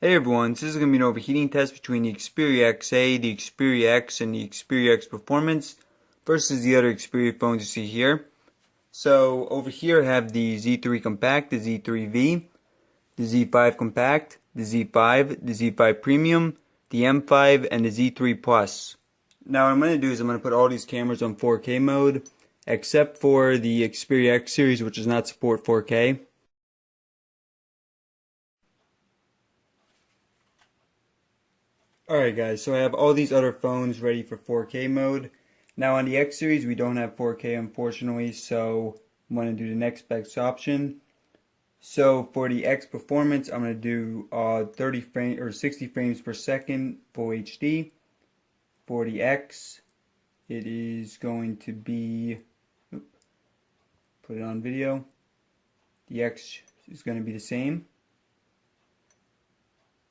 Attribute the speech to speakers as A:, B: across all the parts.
A: Hey everyone, this is going to be an overheating test between the Xperia XA, the Xperia X, and the Xperia X Performance versus the other Xperia phones you see here. So over here I have the Z3 Compact, the Z3V, the Z5 Compact, the Z5, the Z5 Premium, the M5, and the Z3 Plus. Now what I'm going to do is I'm going to put all these cameras on 4K mode, except for the Xperia X series, which does not support 4K. Alright guys, so I have all these other phones ready for 4K mode. Now on the X series we don't have 4K unfortunately, so I'm going to do the next best option. So for the X Performance I'm going to do 30 frames or 60 frames per second full HD. For the X it is going to be, put it on video, the X is going to be the same.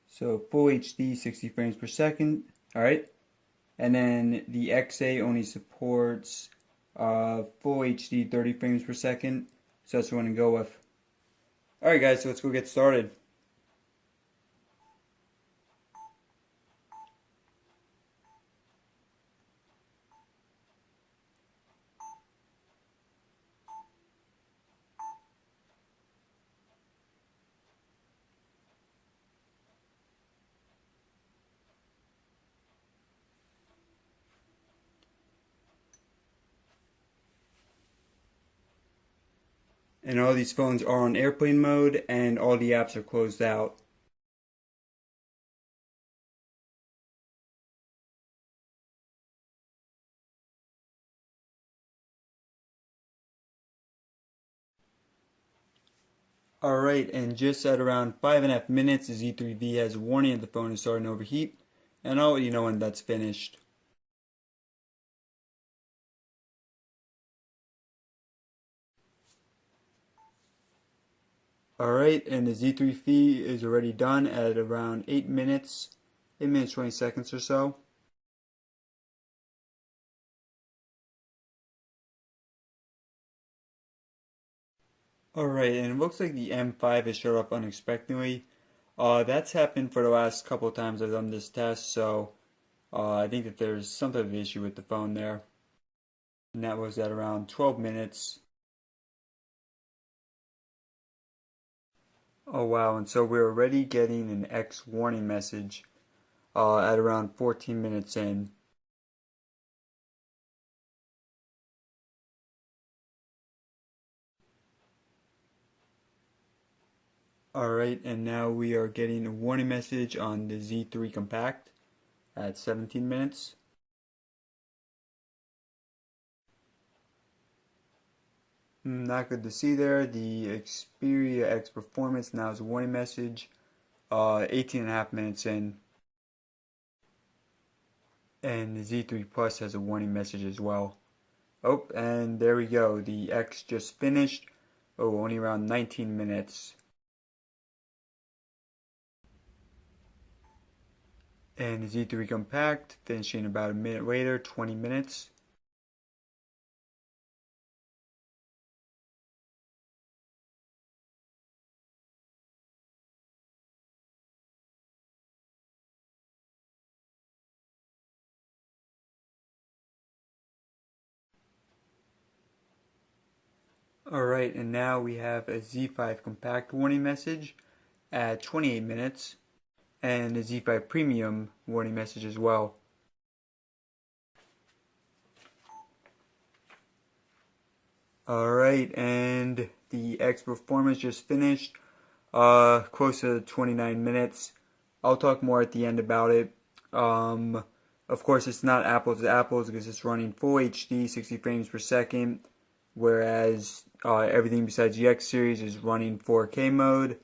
A: So full HD 60 frames per second. Alright. And then the XA only supports full HD 30 frames per second. So that's what I'm going to go with. Alright guys, so let's go get started. And all these phones are on airplane mode and all the apps are closed out. Alright, and just at around 5.5 minutes, the Z3V has a warning that the phone is starting to overheat. And I'll let you know when that's finished. Alright, and the Z3V is already done at around 8 minutes 20 seconds or so. Alright, and it looks like the M5 has showed up unexpectedly. That's happened for the last couple of times I've done this test, so I think that there's some type of issue with the phone there. And that was at around 12 minutes. Oh wow, and so we're already getting an X warning message at around 14 minutes in. Alright, and now we are getting a warning message on the Z3 Compact at 17 minutes. Not good to see there. The Xperia X Performance now is a warning message 18.5 minutes in. And the Z3 Plus has a warning message as well. Oh, and there we go. The X just finished. Oh, only around 19 minutes. And the Z3 Compact finishing about a minute later, 20 minutes. Alright, and now we have a Z5 Compact warning message at 28 minutes. And a Z5 Premium warning message as well. Alright, and the X Performance just finished, close to 29 minutes. I'll talk more at the end about it. Of course, it's not apples to apples because it's running full HD, 60 frames per second, whereas everything besides the X series is running 4K mode.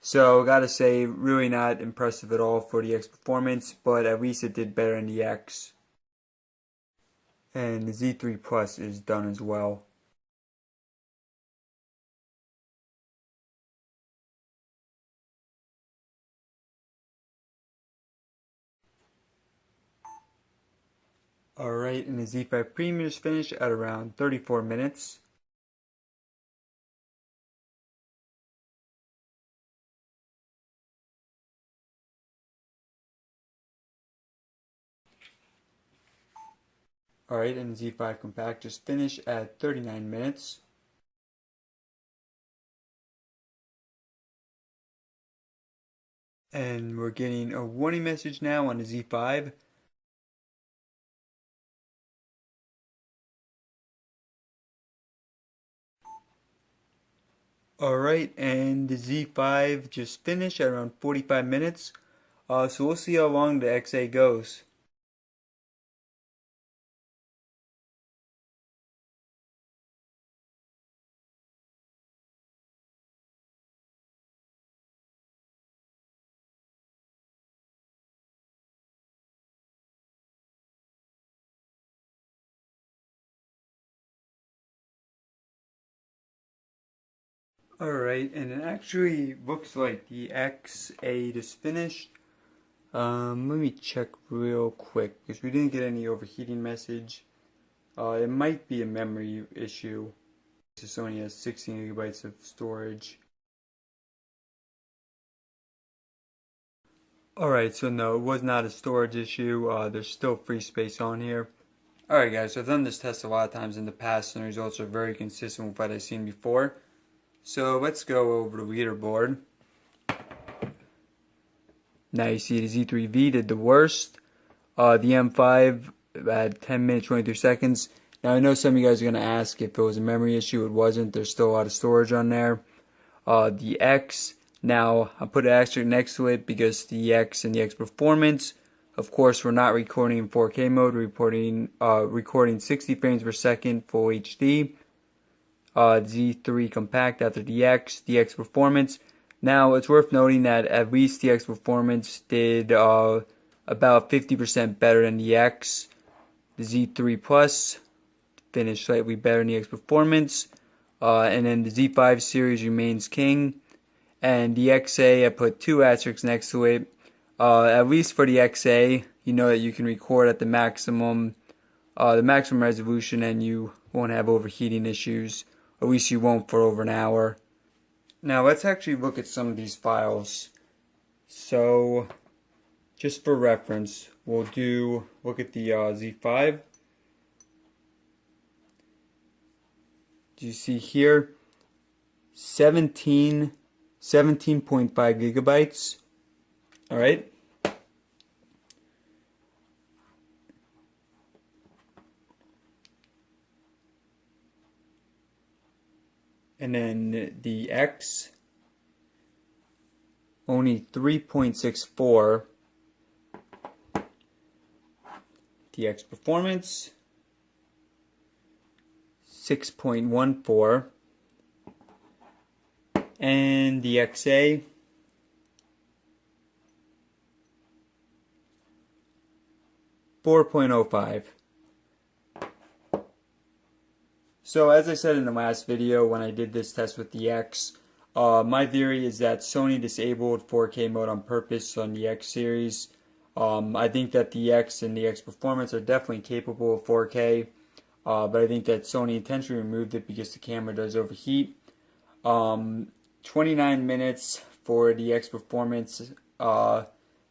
A: So, gotta say, really not impressive at all for the X Performance, but at least it did better in the X. And the Z3 Plus is done as well. Alright, and the Z5 Premium is finished at around 34 minutes. Alright, and the Z5 Compact just finished at 39 minutes. And we're getting a warning message now on the Z5. Alright, and the Z5 just finished at around 45 minutes. So we'll see how long the XA goes. Alright, and it actually looks like the X8 is finished. Let me check real quick because we didn't get any overheating message. It might be a memory issue. Sony has 16 gigabytes of storage. Alright, so no, it was not a storage issue. There's still free space on here. Alright guys, so I've done this test a lot of times in the past and the results are very consistent with what I've seen before. So let's go over the leaderboard. Now you see the Z3V did the worst. The M5 at 10 minutes 23 seconds. Now I know some of you guys are going to ask if it was a memory issue. It wasn't. There's still a lot of storage on there. The X, now I put an asterisk next to it because the X and the X Performance, of course we're not recording in 4K mode. We're recording 60 frames per second full HD. Z3 Compact after the X Performance. Now it's worth noting that at least the X Performance did about 50% better than the X. The Z3 Plus finished slightly better than the X Performance. And then the Z5 series remains king. And the XA, I put two asterisks next to it. At least for the XA, you know that you can record at the maximum resolution and you won't have overheating issues. At least you won't for over an hour. Now let's actually look at some of these files. So, just for reference, we'll look at the Z5. Do you see here? 17.5 gigabytes. Alright. And then the X, only 3.64. The X Performance, 6.14. And the XA, 4.05. So as I said in the last video when I did this test with the X, my theory is that Sony disabled 4K mode on purpose on the X series. I think that the X and the X Performance are definitely capable of 4K, but I think that Sony intentionally removed it because the camera does overheat. 29 minutes for the X Performance,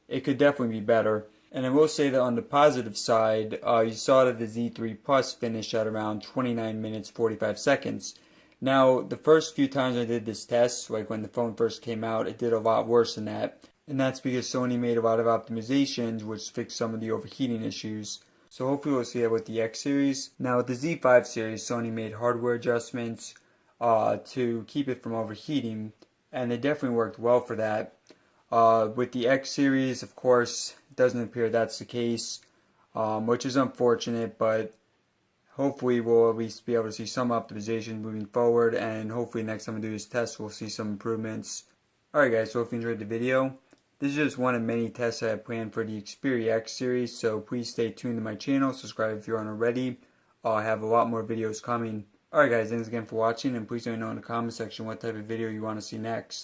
A: it could definitely be better. And I will say that on the positive side, you saw that the Z3 Plus finished at around 29 minutes 45 seconds. Now, the first few times I did this test, like when the phone first came out, it did a lot worse than that. And that's because Sony made a lot of optimizations which fixed some of the overheating issues. So hopefully we'll see that with the X series. Now with the Z5 series, Sony made hardware adjustments to keep it from overheating, and they definitely worked well for that. With the X series, of course, it doesn't appear that's the case, which is unfortunate, but hopefully we'll at least be able to see some optimization moving forward, and hopefully next time we do this test we'll see some improvements. Alright guys, so if you enjoyed the video, this is just one of many tests I have planned for the Xperia X series, so please stay tuned to my channel, subscribe if you aren't already. I have a lot more videos coming. Alright guys, thanks again for watching, and please let me know in the comment section what type of video you want to see next.